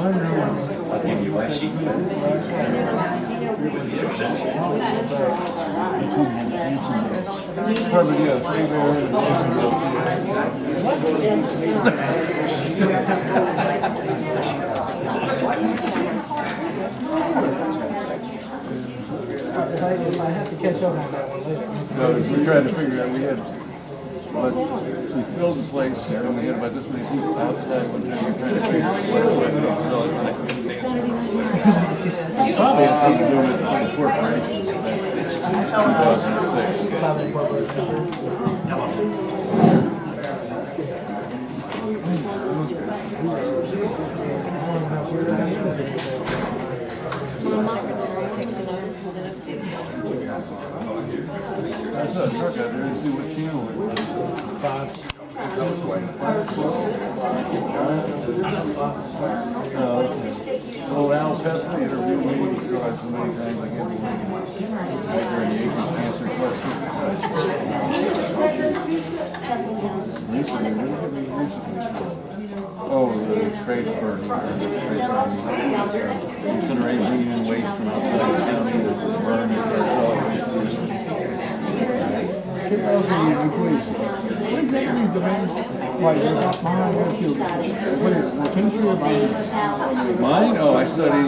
I'll give you my sheet. Probably, yeah, 3 bears If I have to catch up on that one later. No, we tried to figure out, we filled the place and we had about this many people outside one time. We tried to figure out what it was. Probably it's something to do with the corporation. That's 2006. I saw a truck out there and see what channel it was. 5. Oh, okay. Well, Al Pestley interviewed me so many times I can't believe cancer question. Oh, the trace burn. Incineration and waste from outside the county that's burned. What exactly is the main, like, behind Airfield? What is it, chemistry or biology? Mine? Oh, I study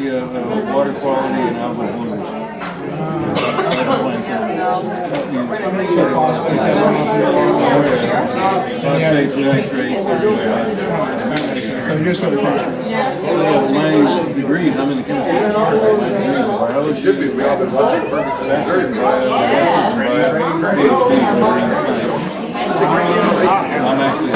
water quality and algal blooms. Phosphates, so you're sort of my degree, I'm in the chemistry department. My degree is biology. Should be. We all been watching Ferguson Missouri. I'm actually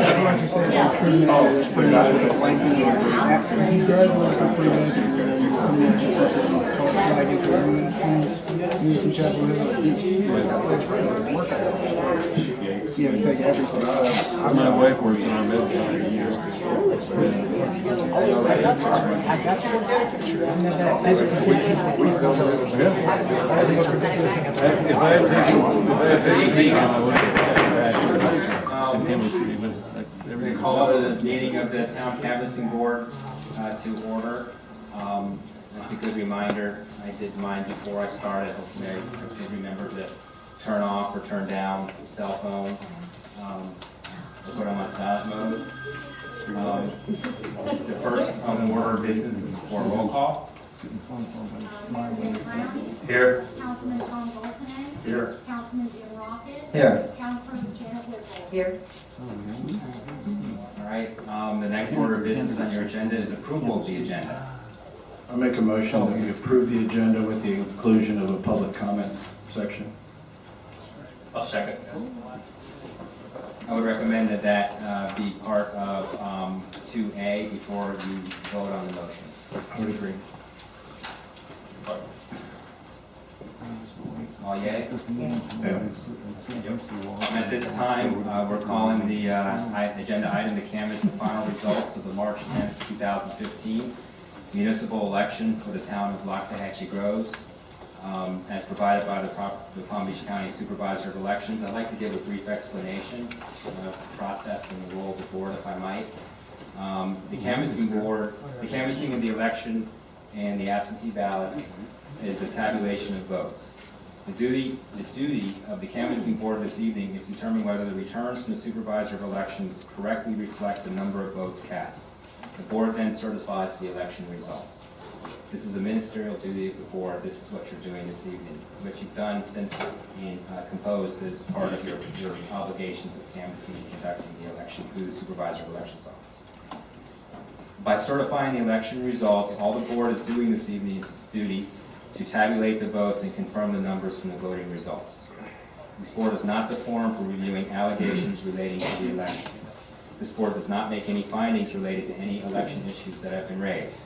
everyone just said it's pretty much what the plan is. After you graduate from pre-med, you pretty much accept it. Like it's some Chapel Hill. You have to take everything. My wife works in our medical for years. Isn't that physical equation? That's the most ridiculous thing I've ever If I had taken I would have had a bachelor's in chemistry, but We everything. call the meeting of the town canvassing board to order. That's a good reminder. I did mine before I started. Hopefully I did remember to turn off or turn down the cell phones. Or put on my silent mode. The first on the order of business is for roll call. Here. Councilman Tom Bolsonet. Here. Councilman Jim Rocket. Here. Councilman Janet Woodward. Here. All right. The next order of business on your agenda is approval of the agenda. I make a motion that we approve the agenda with the inclusion of a public comment section. I'll second. I would recommend that be part of 2A before you vote on the motions. I would agree. All yay? Yeah. At this time, we're calling the agenda item to canvass the final results of the March 10th, 2015 municipal election for the town of Loxahatchee Groves. As provided by the Palm Beach County Supervisor of Elections, I'd like to give a brief explanation of the process and the role of the board, if I might. The canvassing of the election and the absentee ballots is a tabulation of votes. The duty of the canvassing board this evening is to determine whether the returns from the Supervisor of Elections correctly reflect the number of votes cast. The board then certifies the election results. This is a ministerial duty of the board. This is what you're doing this evening, what you've done since being composed as part of your obligations of canvassing and conducting the election through the Supervisor of Elections office. By certifying the election results, all the board is doing this evening is its duty to tabulate the votes and confirm the numbers from the voting results. This board is not the forum for reviewing allegations relating to the election. This board does not make any findings related to any election issues that have been raised.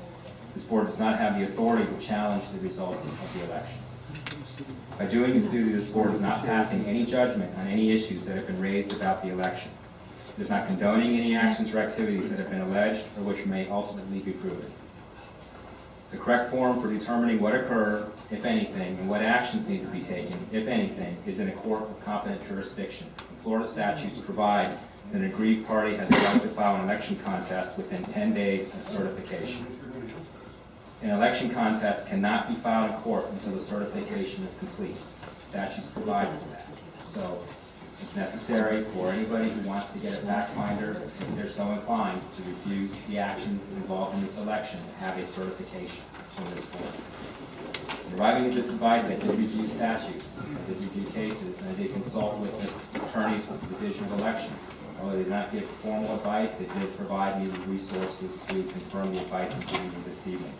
This board does not have the authority to challenge the results of the election. By doing its duty, this board is not passing any judgment on any issues that have been raised about the election. It is not condoning any actions or activities that have been alleged or which may ultimately be proven. The correct forum for determining what occurred, if anything, and what actions need to be taken, if anything, is in a court of competent jurisdiction. Florida statutes provide that an aggrieved party has the right to file an election contest within 10 days of certification. An election contest cannot be filed in court until the certification is complete. Statutes provide for that. So it's necessary for anybody who wants to get a fact finder, if they're so inclined, to review the actions involved in this election to have a certification from this board. In arriving at this advice, I did review statutes, I did review cases, and I did consult with the attorneys with the Division of Election. Although they did not give formal advice, they did provide me with resources to confirm the advice I'm giving you this evening.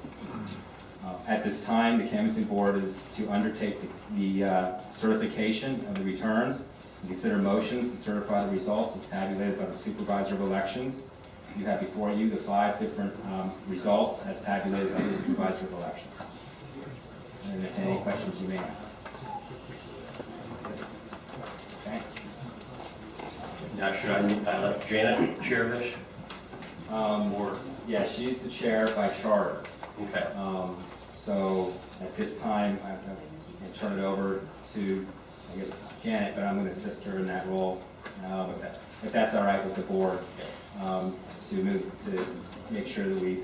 At this time, the canvassing board is to undertake the certification of the returns and consider motions to certify the results as tabulated by the supervisor of elections. You have before you the 5 different results as tabulated by the supervisor of elections. And if any questions you may have. Okay. Now, should I let Janet chair this? Or, Yeah, she's the chair by charter. okay. So at this time, I'll turn it over to, I guess, Janet, but I'm going to assist her in that role. If that's all right with the board, to make sure that we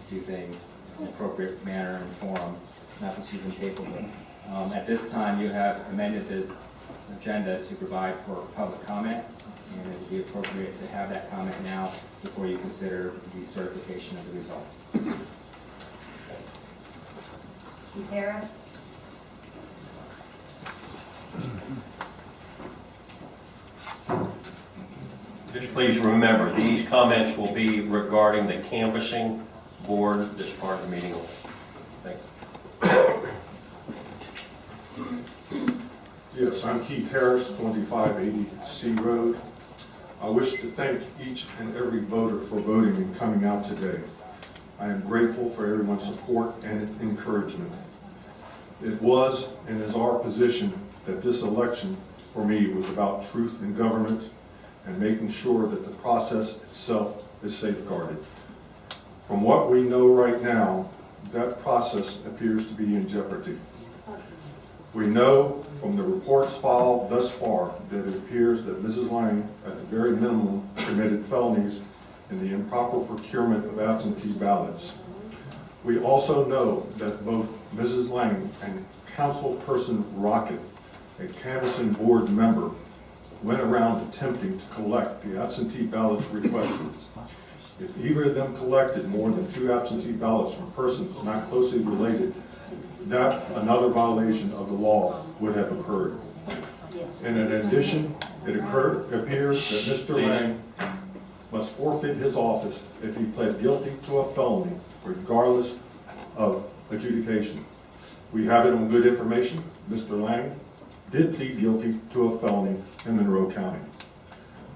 do things in an appropriate manner and form, not that she's incapable. At this time, you have amended the agenda to provide for public comment, and it would be appropriate to have that comment now before you consider the certification of the results. Keith Harris. Just please remember, these comments will be regarding the canvassing board this part of the meeting. Thank you. Yes, I'm Keith Harris, 2580 C Road. I wish to thank each and every voter for voting and coming out today. I am grateful for everyone's support and encouragement. It was and is our position that this election, for me, was about truth in government and making sure that the process itself is safeguarded. From what we know right now, that process appears to be in jeopardy. We know from the reports filed thus far that it appears that Mrs. Lang, at the very minimum, committed felonies in the improper procurement of absentee ballots. We also know that both Mrs. Lang and Councilperson Rocket, a canvassing board member, went around attempting to collect the absentee ballots requested. If either of them collected more than 2 absentee ballots from persons not closely related, that another violation of the law would have occurred. And in addition, it appears that Mr. Lang must forfeit his office if he pled guilty to a felony, regardless of adjudication. We have it on good information. Mr. Lang did plead guilty to a felony in Monroe County.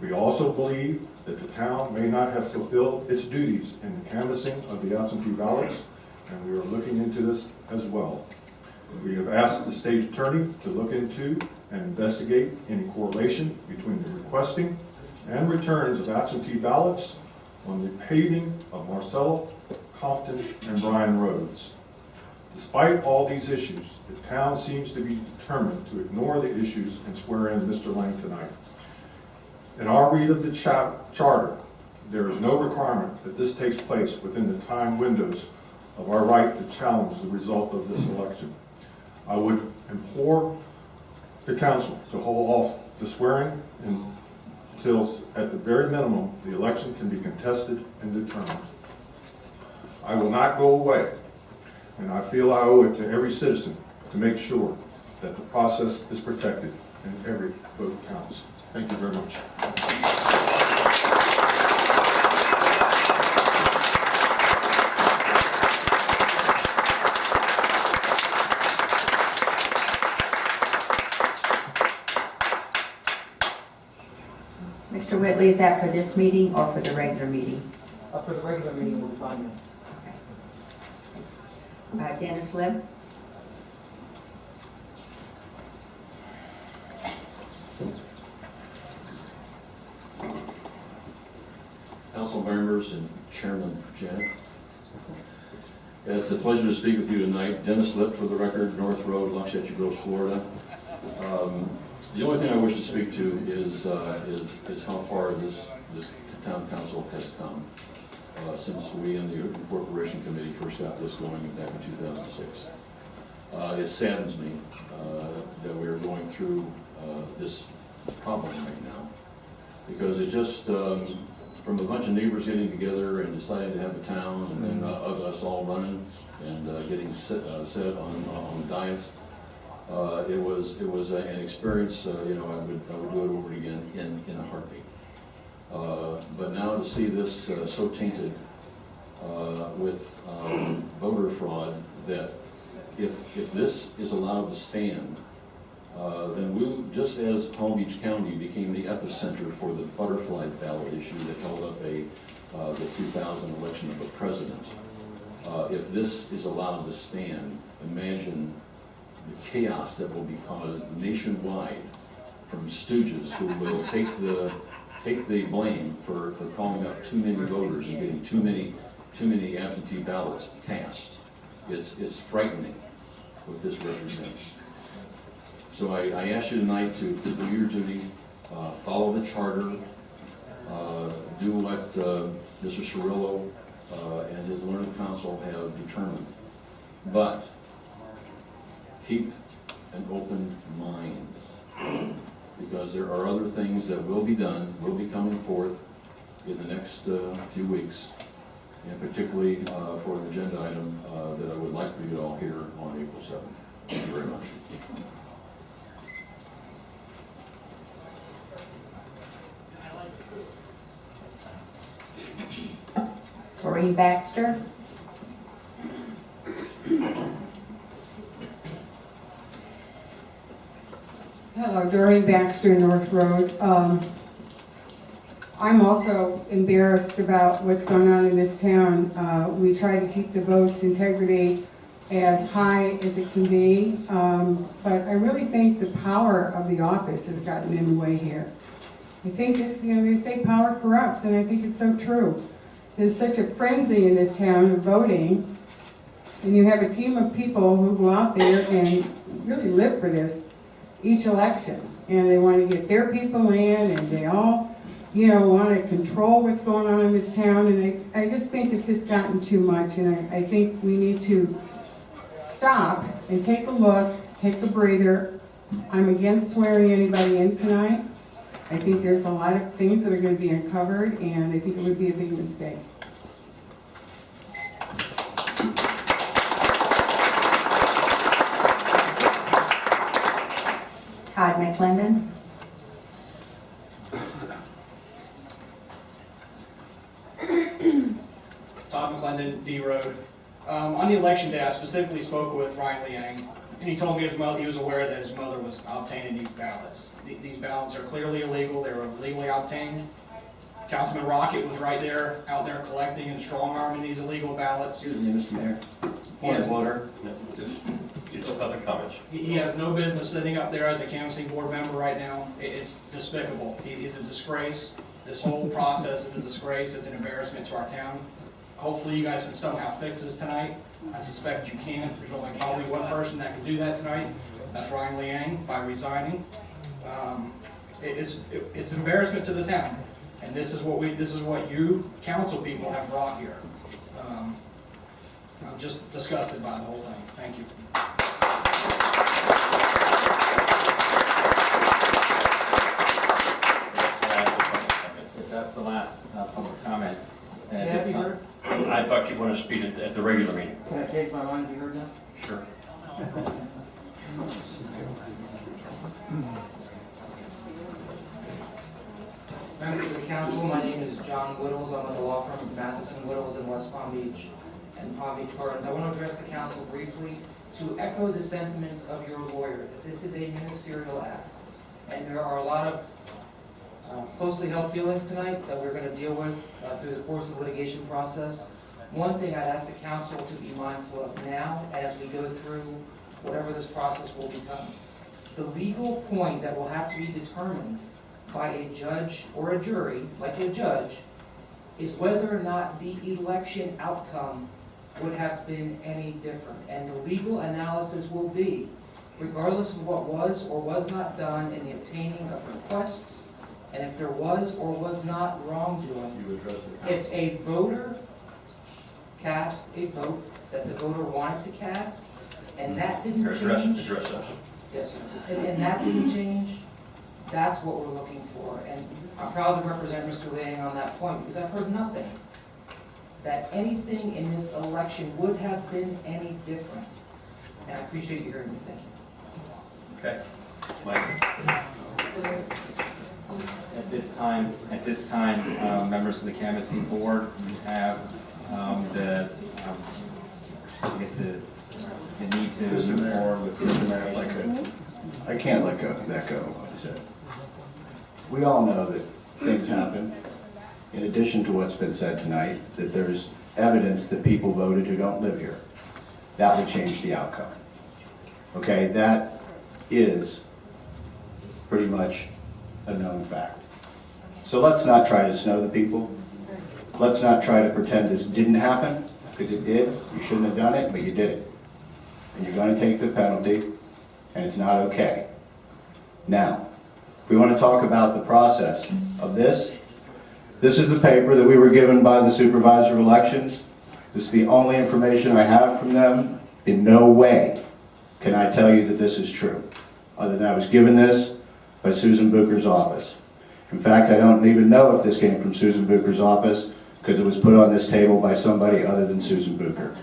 We also believe that the town may not have fulfilled its duties in the canvassing of the absentee ballots, and we are looking into this as well. We have asked the state attorney to look into and investigate any correlation between the requesting and returns of absentee ballots on the paving of Marcella, Compton, and Bryan roads. Despite all these issues, the town seems to be determined to ignore the issues and swear in Mr. Lang tonight. In our read of the charter, there is no requirement that this takes place within the time windows of our right to challenge the result of this election. I would implore the council to hold off the swearing until, at the very minimum, the election can be contested and determined. I will not go away, and I feel I owe it to every citizen to make sure that the process is protected and every vote counts. Thank you very much. Mr. Whitley, is that for this meeting or for the regular meeting? For the regular meeting, we'll find out. Dennis Lim? Council members and Chairman Janet. It's a pleasure to speak with you tonight. Dennis Lipp, for the record, North Road, Loxahatchee Grove, Florida. The only thing I wish to speak to is how far this town council has come since we in the incorporation committee first got this going back in 2006. It saddens me that we are going through this problem right now, because it just, from a bunch of neighbors getting together and deciding to have a town, and then of us all running and getting set on the dais, it was an experience. You know, I would do it over again in a heartbeat. But now to see this so tainted with voter fraud, that if this is allowed to stand, then we, just as Palm Beach County became the epicenter for the butterfly ballot issue that held up the 2000 election of a president, if this is allowed to stand, imagine the chaos that will be caused nationwide from stooges who will take the blame for calling up too many voters and getting too many absentee ballots cast. It's frightening what this represents. So I ask you tonight to do your duty, follow the charter, do what Mr. Cirillo and his learned council have determined. But keep an open mind, because there are other things that will be done, will be coming forth in the next few weeks, and particularly for an agenda item that I would like for you to all hear on April 7th. Thank you very much. Maureen Baxter. Hello, Doreen Baxter, North Road. I'm also embarrassed about what's going on in this town. We try to keep the vote's integrity as high as it can be, but I really think the power of the office has gotten in the way here. I think it's, they say power corrupts, and I think it's so true. There's such a frenzy in this town of voting, and you have a team of people who go out there and really live for this each election, and they want to get their people in, and they all, want to control what's going on in this town, and I just think it's just gotten too much, and I think we need to stop and take a look, take a breather. I'm against swearing anybody in tonight. I think there's a lot of things that are going to be uncovered, and I think it would be a big mistake. Todd McClendon. Todd McClendon, D Road. On the election day, I specifically spoke with Ryan Liang, and he told me he was aware that his mother was obtaining these ballots. These ballots are clearly illegal. They were illegally obtained. Councilman Rocket was right there, out there collecting and strong-arming these illegal ballots. Excuse me, Mr. Mayor. Point of order. It's public comments. He has no business sitting up there as a canvassing board member right now. It's despicable. He's a disgrace. This whole process is a disgrace. It's an embarrassment to our town. Hopefully you guys can somehow fix this tonight. I suspect you can. There's only probably one person that can do that tonight. That's Ryan Liang, by resigning. It's an embarrassment to the town. And this is what you council people have brought here. I'm just disgusted by the whole thing. Thank you. If that's the last public comment, at this time. I thought you wanted to speak at the regular meeting. Can I change my mind? Have you heard that? Sure. Members of the council, my name is John Whittles. I'm with the law firm of Matheson Whittles in West Palm Beach and Palm Beach Gardens. I want to address the council briefly to echo the sentiments of your lawyer that this is a ministerial act. And there are a lot of closely held feelings tonight that we're going to deal with through the course of the litigation process. One thing I'd ask the council to be mindful of now as we go through whatever this process will become. The legal point that will have to be determined by a judge or a jury, like a judge, is whether or not the election outcome would have been any different. And the legal analysis will be, regardless of what was or was not done in the obtaining of requests, and if there was or was not wrongdoing, You address it. if a voter cast a vote that the voter wanted to cast, and that didn't change. Address us. Yes, sir. And that didn't change, that's what we're looking for. And I'm proud to represent Mr. Lanning on that point, because I've heard nothing that anything in this election would have been any different. And I appreciate you hearing me. Thank you. Okay. Mike? At this time, members of the canvassing board, you have I guess the need to move forward with certification. I can't let that go, I said. We all know that things happen. In addition to what's been said tonight, that there's evidence that people voted who don't live here. That would change the outcome. Okay, that is pretty much a known fact. So let's not try to snow the people. Let's not try to pretend this didn't happen, because it did. You shouldn't have done it, but you did it. And you're going to take the penalty, and it's not okay. Now, if we want to talk about the process of this is the paper that we were given by the supervisor of elections. This is the only information I have from them. In no way can I tell you that this is true, other than I was given this by Susan Booker's office. In fact, I don't even know if this came from Susan Booker's office, because it was put on this table by somebody other than Susan Booker.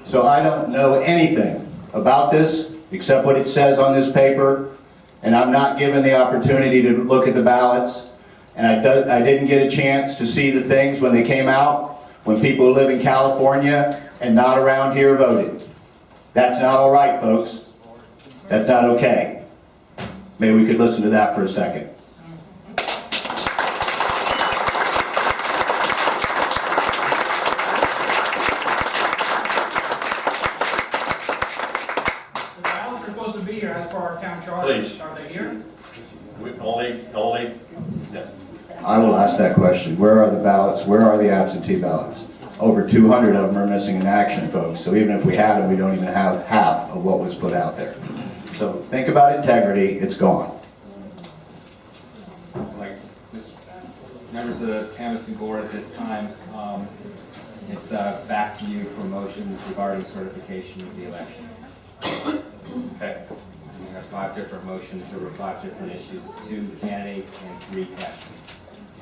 So I don't know anything about this except what it says on this paper, and I'm not given the opportunity to look at the ballots, and I didn't get a chance to see the things when they came out, when people who live in California and not around here voted. That's not all right, folks. That's not okay. Maybe we could listen to that for a second. The ballots are supposed to be here as per our town charter. Please. Are they here? No. I will ask that question. Where are the ballots? Where are the absentee ballots? Over 200 of them are missing in action, folks. So even if we had them, we don't even have half of what was put out there. So think about integrity. It's gone. Like, members of the canvassing board at this time, it's back to you for motions regarding certification of the election. Okay. We have 5 different motions. There were 5 different issues, 2 candidates and 3 questions.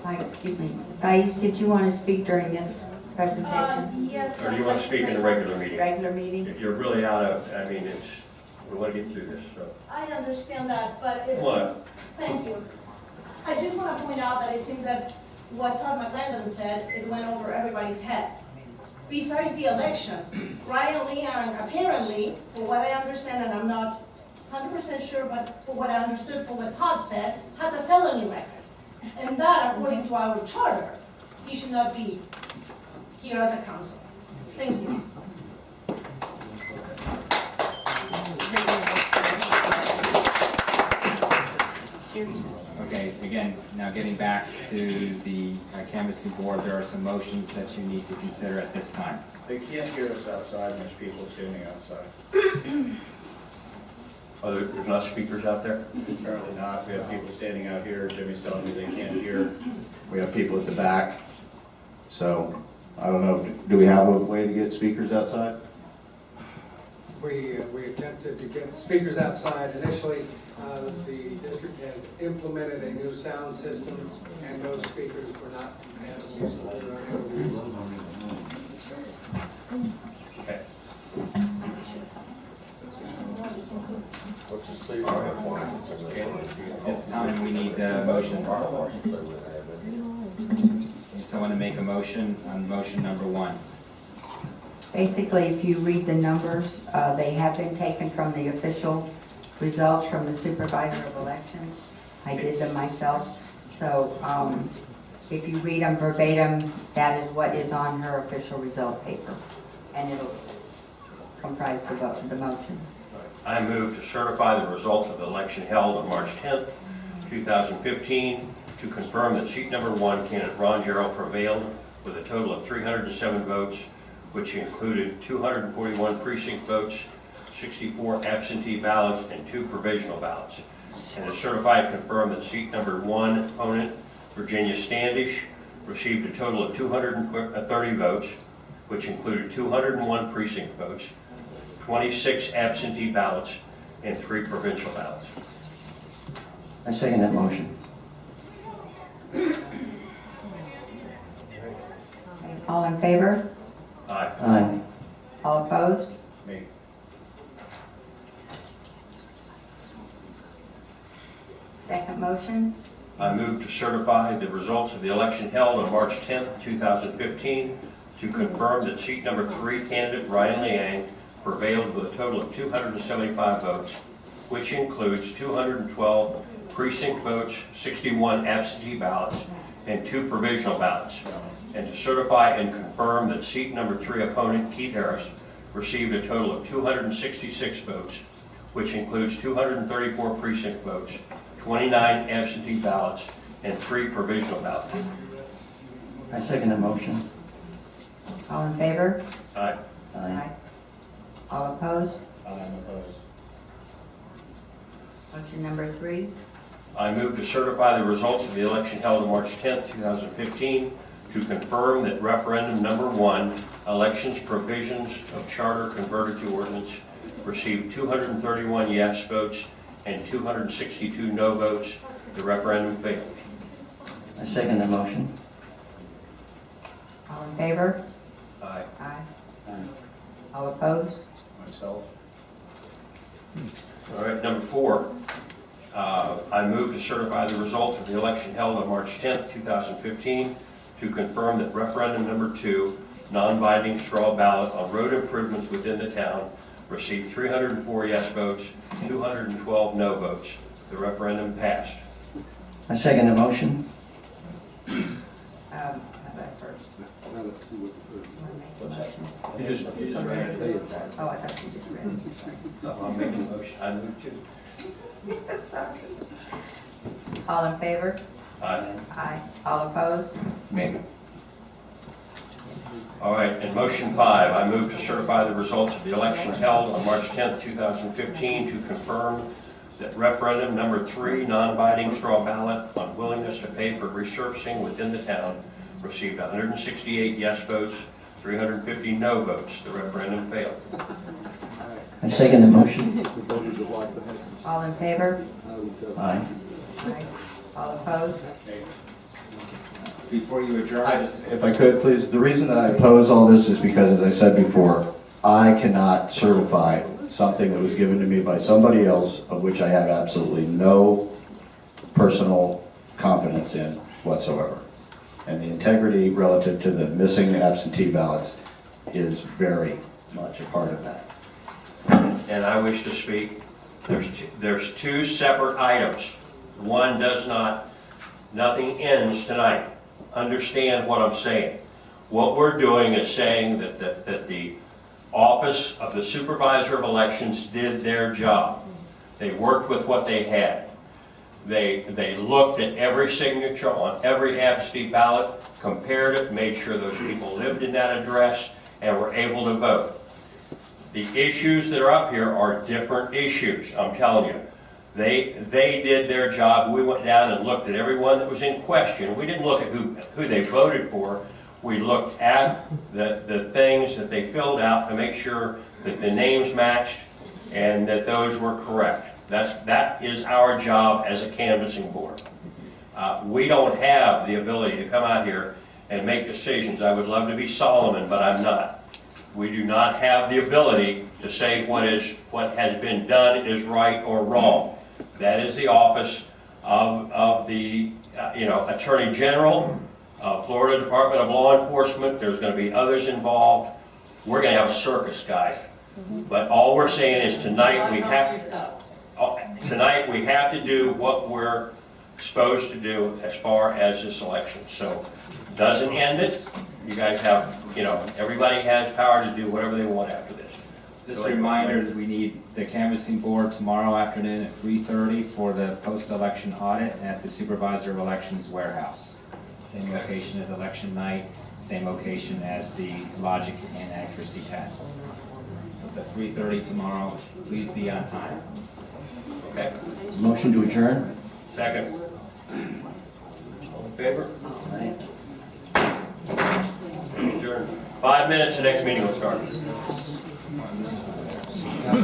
Excuse me. Thais, did you want to speak during this presentation? Yes. Or do you want to speak in the regular meeting? Regular meeting? If you're really out of, I mean, we want to get through this, so. I understand that, but it's. What? Thank you. I just want to point out that it seems that what Todd McClendon said, it went over everybody's head. Besides the election, Ryan Leon apparently, for what I understand, and I'm not 100% sure, but for what I understood from what Todd said, has a felony record. And that, according to our charter, he should not be here as a council. Thank you. Okay, again, now getting back to the canvassing board, there are some motions that you need to consider at this time. They can't hear us outside, and there's people standing outside. Oh, there's not speakers out there? Apparently not. We have people standing out here. Jimmy's telling me they can't hear. We have people at the back. So, I don't know, do we have a way to get speakers outside? We attempted to get the speakers outside. Initially, the district has implemented a new sound system, and those speakers were not compatible, so we were unable to use them. Okay. At this time, we need motions. Need someone to make a motion on motion number 1. Basically, if you read the numbers, they have been taken from the official results from the supervisor of elections. I did them myself. So if you read them verbatim, that is what is on her official result paper. And it'll comprise the vote, the motion. I move to certify the results of the election held on March 10th, 2015, to confirm that seat number 1, candidate Ron Jarrell, prevailed with a total of 307 votes, which included 241 precinct votes, 64 absentee ballots, and 2 provisional ballots. And to certify and confirm that seat number 1 opponent, Virginia Standish, received a total of 230 votes, which included 201 precinct votes, 26 absentee ballots, and 3 provincial ballots. I second that motion. All in favor? Aye. Aye. All opposed? Me. Second motion? I move to certify the results of the election held on March 10th, 2015, to confirm that seat number 3 candidate Ryan Liang prevailed with a total of 275 votes, which includes 212 precinct votes, 61 absentee ballots, and 2 provisional ballots. And to certify and confirm that seat number 3 opponent Keith Harris received a total of 266 votes, which includes 234 precinct votes, 29 absentee ballots, and 3 provisional ballots. I second that motion. All in favor? Aye. Aye. All opposed? I'm opposed. Motion number 3? I move to certify the results of the election held on March 10th, 2015, to confirm that referendum number 1, elections provisions of charter converted to ordinance, received 231 yes votes and 262 no votes. The referendum failed. I second that motion. All in favor? Aye. Aye. Aye. All opposed? Myself. All right, number 4. I move to certify the results of the election held on March 10th, 2015, to confirm that referendum number 2, non-binding straw ballot on road improvements within the town, received 304 yes votes, 212 no votes. The referendum passed. I second the motion. How about first? Now let's see what the third. You wanna make the motion? You just read it. Oh, I thought you just read it. I'm making a motion. I move to. Sorry. All in favor? Aye. Aye. All opposed? Me. All right, and motion 5, I move to certify the results of the election held on March 10th, 2015, to confirm that referendum number 3, non-binding straw ballot on willingness to pay for resurfacing within the town, received 168 yes votes, 350 no votes. The referendum failed. I second the motion. The voters of Waxahachie. All in favor? Aye. Aye. All opposed? Before you adjourn, If I could, please, the reason that I oppose all this is because, as I said before, I cannot certify something that was given to me by somebody else of which I have absolutely no personal confidence in whatsoever. And the integrity relative to the missing absentee ballots is very much a part of that. And I wish to speak. There's 2 separate items. One does not, nothing ends tonight. Understand what I'm saying. What we're doing is saying that the office of the supervisor of elections did their job. They worked with what they had. They looked at every signature on every absentee ballot, compared it, made sure those people lived in that address, and were able to vote. The issues that are up here are different issues, I'm telling you. They did their job. We went down and looked at everyone that was in question. We didn't look at who they voted for. We looked at the things that they filled out to make sure that the names matched and that those were correct. That is our job as a canvassing board. We don't have the ability to come out here and make decisions. I would love to be Solomon, but I'm not. We do not have the ability to say what has been done is right or wrong. That is the office of the Attorney General, Florida Department of Law Enforcement. There's going to be others involved. We're going to have a circus, guys. But all we're saying is tonight we have to do what we're supposed to do as far as this election. So doesn't end it. You guys have, everybody has power to do whatever they want after this. just a reminder that we need the canvassing board tomorrow afternoon at 3:30 for the post-election audit at the Supervisor of Elections warehouse. Same location as election night. same location as the logic and accuracy test. It's at 3:30 tomorrow. Please be on time. Okay, Motion to adjourn? second. All in favor? Aye. Adjourn. 5 minutes, the next meeting will start.